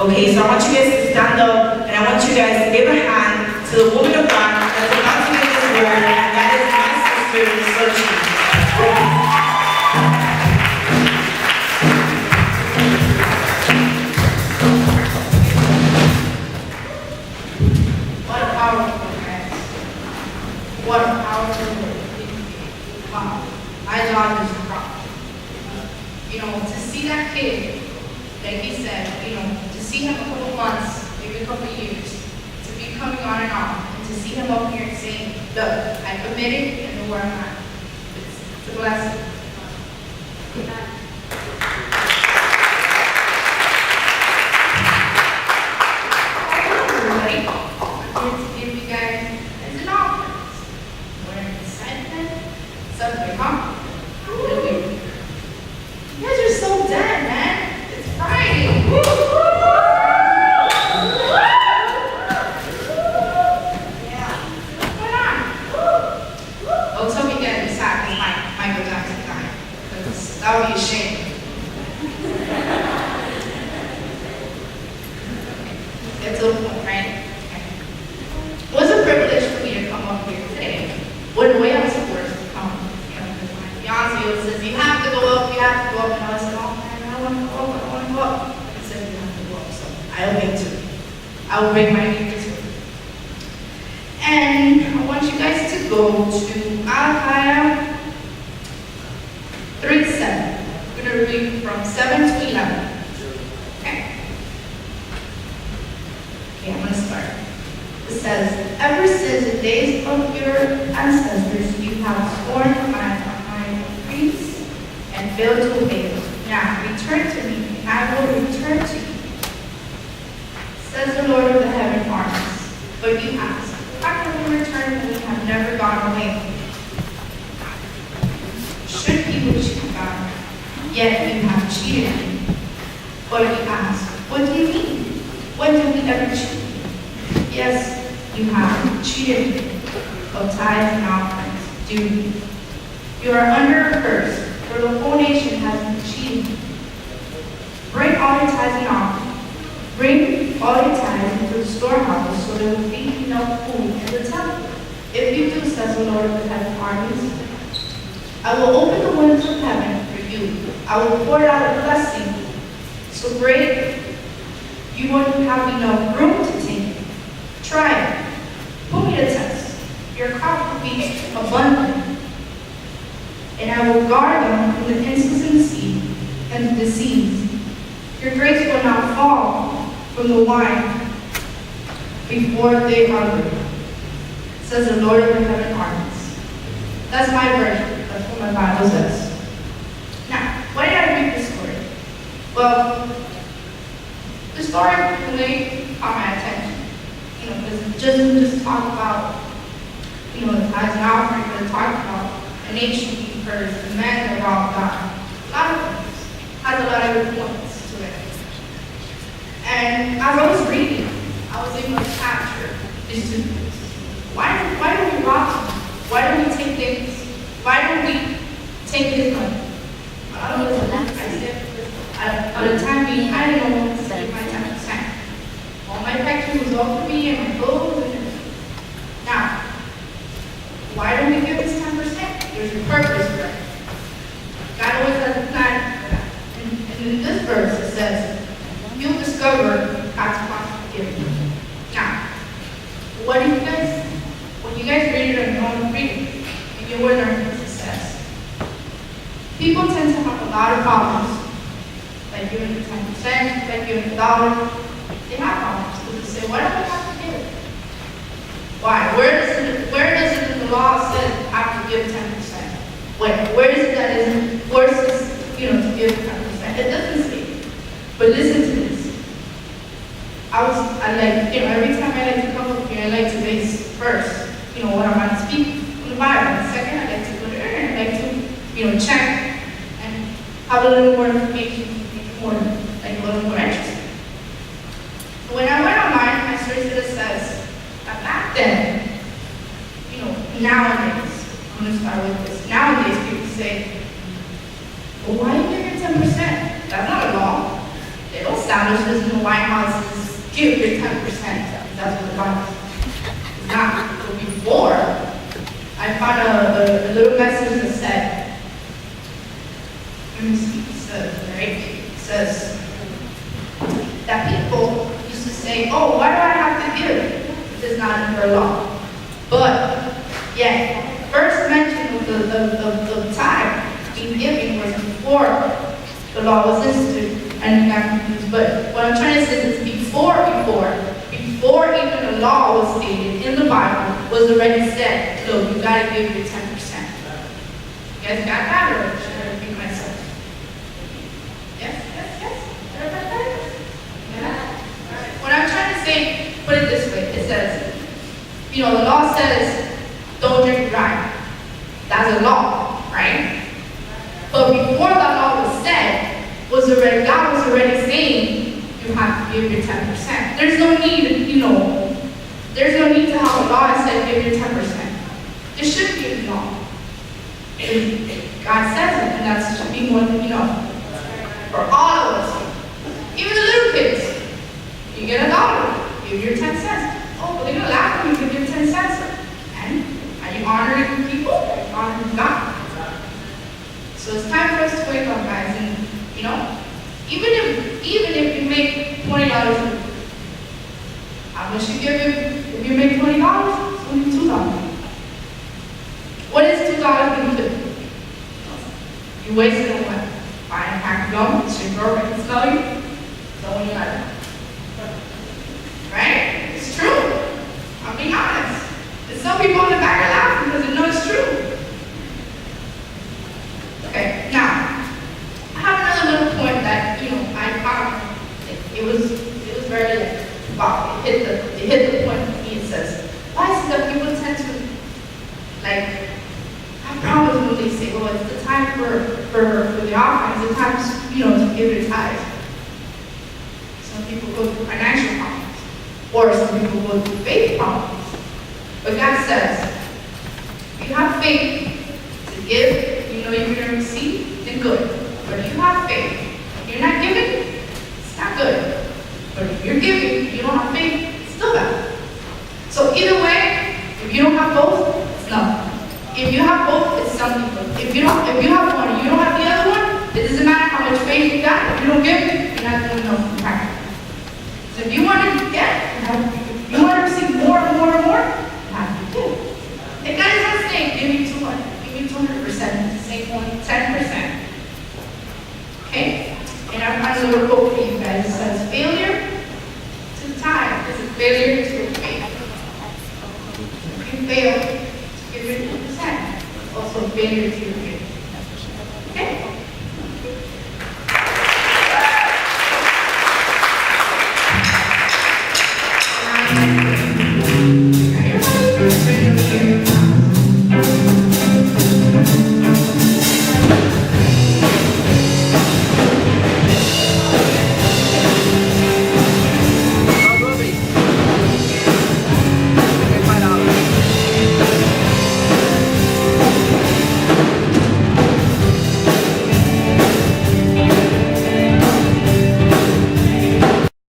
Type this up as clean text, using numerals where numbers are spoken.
Okay, so I want you guys to stand up, and I want you guys to give a hand to the woman of God that's about to give this word, and that is my sister, xochi. What a powerful man. What a powerful word. Wow. My job is to rock. To see that kid, like he said, to see him a couple months, maybe a couple years, to be coming on and on, and to see him up here and saying, look, I committed and know where I'm at. It's a blessing. Everybody, I'm here to give you guys as an offering. What an excitement. Something, huh? You guys are so dead, man. It's Friday. Yeah. What's going on? Don't tell me again it's sad because Michael Jackson died. Because that would be a shame. Get to the point, right? Okay. It was a privilege for me to come up here today. One way I was forced to come. Fiance says, you have to go up, and I said, oh man, I want to go up. He said, you have to go up, so I obey too. I will break my knee too. And I want you guys to go to Isaiah 3:7. We're going to read from 7 to 11. Okay, I'm going to start. It says, ever since the days of your ancestors, you have sworn my priests and failed to obey them. Now return to me, and I will return to you, says the Lord of the heaven armies. But you ask, how can we return when we have never gone away? Should people cheat God? Yet you have cheated me. But you ask, what do you mean? When did we ever cheat you? Yes, you have cheated me of tithes and offerings due. You are under a curse, for the whole nation has been cheating. Bring all your tithes and offerings. Bring all your tithes into the storehouses, so there will be enough food in the temple. If you do, says the Lord of the heaven armies, I will open the windows of heaven for you. I will pour out a blessing so great you won't have enough room to take it. Try it. Put me to test. Your crop will be abundant, and I will guard them from the inconsistency and the disease. Your grapes will not fall from the wine before they are ripe, says the Lord of the heaven armies. That's my version. That's what my Bible says. Now, why did I read this story? Well, the story really caught my attention. Because it doesn't just talk about, the tithes and offerings, but it talks about the nation being cursed, the men that are all God. A lot of things. Has a lot of good points to it. And as I was reading, I was able to capture these two things. Why do we rob him? Why do we take things? Why do we take his money? I don't know what I said. At the time being, I didn't know what to say my 10%. All my packing was all for me and my clothes and everything. Now, why don't we give this 10%? There's a purpose for it. God always has a plan for that. And in this verse it says, you'll discover God's plan for giving. Now, when you guys read it on your own reading, and you will learn what it says. People tend to have a lot of problems, like giving the 10%, like giving $1. They have problems because they say, why don't we have to give it? Why? Where does it in the law say have to give 10%? Where is it that isn't forced to give 10%? It doesn't say. But listen to this. Every time I like to come up here, I like to base first, what I'm going to speak from the Bible. And second, I like to go to the internet. I like to, check and have a little more information, make it a little more interesting. When I went online, I searched it, it says that back then, nowadays, I'm going to start with this. Nowadays, people say, well, why are you giving 10%? That's not a law. They don't establish this in the White House give your 10%. That's what the Bible says. It's not. So before, I found a little message that said, let me see, it says, right? It says that people used to say, oh, why do I have to give? It is not in the law. But, yeah, first mention of the time in giving was before the law was instituted and got confused. But what I'm trying to say is before even the law was stated in the Bible, was already said, look, you gotta give your 10%. You guys got that, or should I repeat myself? Yes? Everybody got it? Yeah? What I'm trying to say, put it this way, it says, the law says, don't drink wine. That's a law, right? But before that law was said, God was already saying, you have to give your 10%. There's no need, there's no need to have a law that says give your 10%. There should be a law. God says it, and that should be more than for all of us. Even the little kids. You get $1, give your 10 cents. Oh, but they're gonna laugh when you give your 10 cents. And are you honoring people? Are you honoring God? So it's time for us to wake up, guys, and even if you make $20 a week, how much you give if you make $20? It's only $2. What is $2 going to do? You waste it on what? Buying a pack of gum, it's your girlfriend can smell you, so when you like it. Right? It's true. I'm being honest. There's some people in the back are laughing because they know it's true. Okay, now, I have another little point that, I found, it was very, wow, it hit the point for me. It says, why is it that people tend to, have problems when they say, well, it's the time for the offering, it's the time, to give your tithe. Some people go through financial problems, or some people go through faith problems. But God says, if you have faith to give, you're going to receive, then good. But if you have faith, if you're not giving, it's not good. But if you're giving, you don't have faith, it's still bad. So either way, if you don't have both, it's nothing. If you have both, it's something good. If you have one and you don't have the other one, it doesn't matter how much faith you got. If you don't give, you're not doing nothing practical. So if you want to get, you want to receive more and more and more, you have to give. If God is not saying, give me 200, give me 200%, it's the same one, 10%. Okay? And I have a little quote for you guys. It says, failure to tithe is a failure to faith. If you fail to give your 2%, also a failure to your faith.